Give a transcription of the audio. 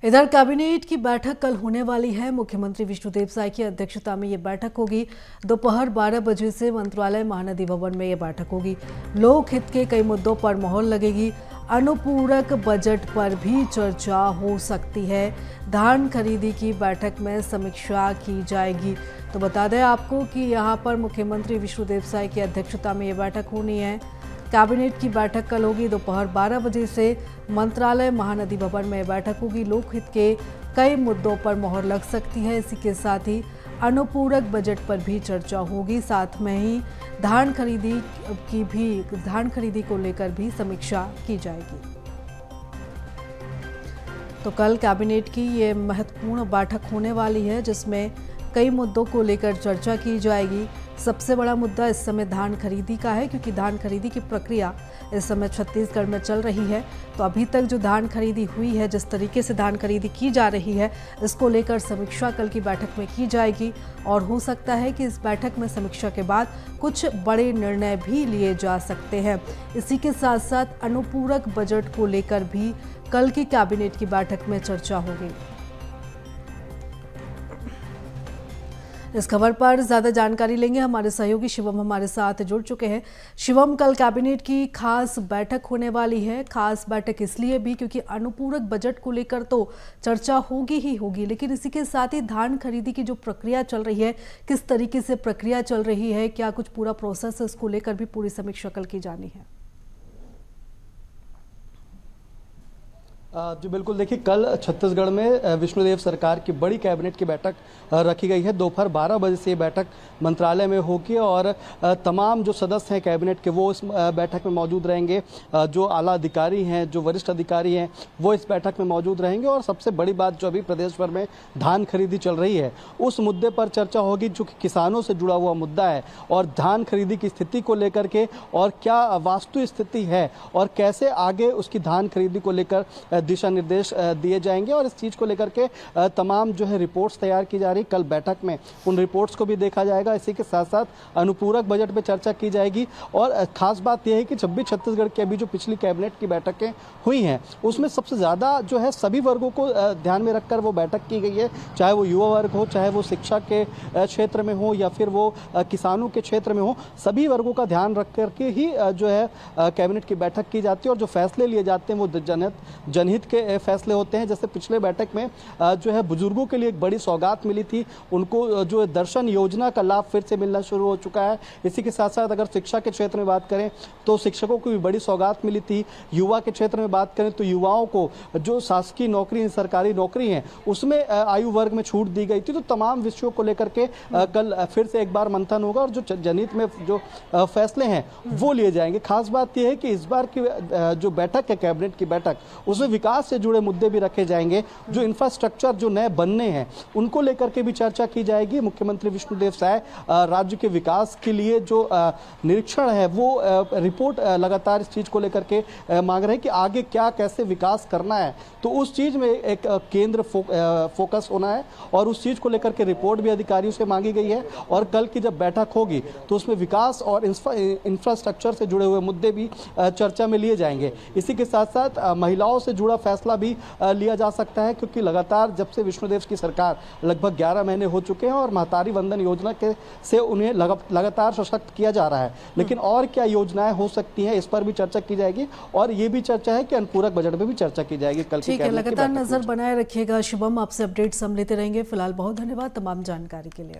इधर कैबिनेट की बैठक कल होने वाली है। मुख्यमंत्री विष्णुदेव साय की अध्यक्षता में ये बैठक होगी। दोपहर 12 बजे से मंत्रालय महानदी भवन में ये बैठक होगी। लोक हित के कई मुद्दों पर मोहर लगेगी। अनुपूरक बजट पर भी चर्चा हो सकती है। धान खरीदी की बैठक में समीक्षा की जाएगी। तो बता दें आपको कि यहाँ पर मुख्यमंत्री विष्णुदेव साय की अध्यक्षता में ये बैठक होनी है। कैबिनेट की बैठक कल होगी। दोपहर 12 बजे से मंत्रालय महानदी भवन में बैठक होगी। लोकहित के कई मुद्दों पर मोहर लग सकती है। इसी के साथ ही अनुपूरक बजट पर भी चर्चा होगी। साथ में ही धान खरीदी को लेकर भी समीक्षा की जाएगी। तो कल कैबिनेट की ये महत्वपूर्ण बैठक होने वाली है, जिसमें कई मुद्दों को लेकर चर्चा की जाएगी। सबसे बड़ा मुद्दा इस समय धान खरीदी का है, क्योंकि धान खरीदी की प्रक्रिया इस समय छत्तीसगढ़ में चल रही है। तो अभी तक जो धान खरीदी हुई है, जिस तरीके से धान खरीदी की जा रही है, इसको लेकर समीक्षा कल की बैठक में की जाएगी। और हो सकता है कि इस बैठक में समीक्षा के बाद कुछ बड़े निर्णय भी लिए जा सकते हैं। इसी के साथ साथ अनुपूरक बजट को लेकर भी कल की कैबिनेट की बैठक में चर्चा होगी। इस खबर पर ज्यादा जानकारी लेंगे। हमारे सहयोगी शिवम हमारे साथ जुड़ चुके हैं। शिवम, कल कैबिनेट की खास बैठक होने वाली है। खास बैठक इसलिए भी क्योंकि अनुपूरक बजट को लेकर तो चर्चा होगी ही होगी, लेकिन इसी के साथ ही धान खरीदी की जो प्रक्रिया चल रही है, किस तरीके से प्रक्रिया चल रही है, क्या कुछ पूरा प्रोसेस है, इसको लेकर भी पूरी समीक्षा कल की जानी है। जी बिल्कुल, देखिए कल छत्तीसगढ़ में विष्णुदेव सरकार की बड़ी कैबिनेट की बैठक रखी गई है। दोपहर 12 बजे से ये बैठक मंत्रालय में होगी और तमाम जो सदस्य हैं कैबिनेट के वो इस बैठक में मौजूद रहेंगे। जो आला अधिकारी हैं, जो वरिष्ठ अधिकारी हैं, वो इस बैठक में मौजूद रहेंगे। और सबसे बड़ी बात जो अभी प्रदेश भर में धान खरीदी चल रही है, उस मुद्दे पर चर्चा होगी, जो कि किसानों से जुड़ा हुआ मुद्दा है। और धान खरीदी की स्थिति को लेकर के और क्या वास्तु स्थिति है और कैसे आगे उसकी धान खरीदी को लेकर दिशा निर्देश दिए जाएंगे। और इस चीज को लेकर के तमाम जो है रिपोर्ट्स तैयार की जा रही। कल बैठक में उन रिपोर्ट्स को भी देखा जाएगा। इसी के साथ साथ अनुपूरक बजट पे चर्चा की जाएगी। और खास बात यह है कि जब भी छत्तीसगढ़ की अभी जो पिछली कैबिनेट की बैठकें हुई हैं, उसमें सबसे ज्यादा जो है सभी वर्गों को ध्यान में रखकर वो बैठक की गई है। चाहे वो युवा वर्ग हो, चाहे वो शिक्षा के क्षेत्र में हो, या फिर वो किसानों के क्षेत्र में हो, सभी वर्गों का ध्यान रख करके ही जो है कैबिनेट की बैठक की जाती है। और जो फैसले लिए जाते हैं वो जनहित के फैसले होते हैं। जैसे पिछले बैठक में जो है बुजुर्गों के लिए एक बड़ी सौगात मिली थी, उनको जो दर्शन योजना का लाभ फिर से मिलना शुरू हो चुका है। इसी के साथ साथ अगर शिक्षा के क्षेत्र में बात करें तो शिक्षकों को भी बड़ी सौगात मिली थी। युवा के क्षेत्र में बात करें तो युवाओं को जो शासकीय नौकरी, सरकारी नौकरी है, उसमें आयु वर्ग में छूट दी गई थी। तो तमाम विषयों को लेकर के कल फिर से एक बार मंथन होगा और जो जनहित में जो फैसले हैं वो लिए जाएंगे। खास बात यह है कि इस बार की जो बैठक है कैबिनेट की बैठक, उसमें विकास से जुड़े मुद्दे भी रखे जाएंगे। जो इंफ्रास्ट्रक्चर जो नए बनने हैं उनको लेकर के भी चर्चा की जाएगी। मुख्यमंत्री विष्णुदेव साय राज्य के विकास के लिए जो निरीक्षण है वो रिपोर्ट लगातार इस चीज को लेकर के मांग रहे हैं कि आगे क्या कैसे विकास करना है। तो उस चीज में एक केंद्र फोकस होना है और उस चीज को लेकर के रिपोर्ट भी अधिकारियों से मांगी गई है। और कल की जब बैठक होगी तो उसमें विकास और इंफ्रास्ट्रक्चर से जुड़े हुए मुद्दे भी चर्चा में लिए जाएंगे। इसी के साथ साथ महिलाओं से जुड़ा फैसला भी लिया जा सकता है, क्योंकि लगातार जब से विष्णुदेव की सरकार लगभग 11 महीने हो चुके हैं और महतारी वंदन योजना के से उन्हें लगातार सशक्त किया जा रहा है। लेकिन और क्या योजनाएं हो सकती हैं, इस पर भी चर्चा की जाएगी। और ये भी चर्चा है कि अनुपूरक बजट में भी चर्चा की जाएगी कल की। लगातार नजर बनाए रखिएगा। शिवम, आपसे अपडेट्स हम लेते रहेंगे। फिलहाल बहुत धन्यवाद तमाम जानकारी के लिए।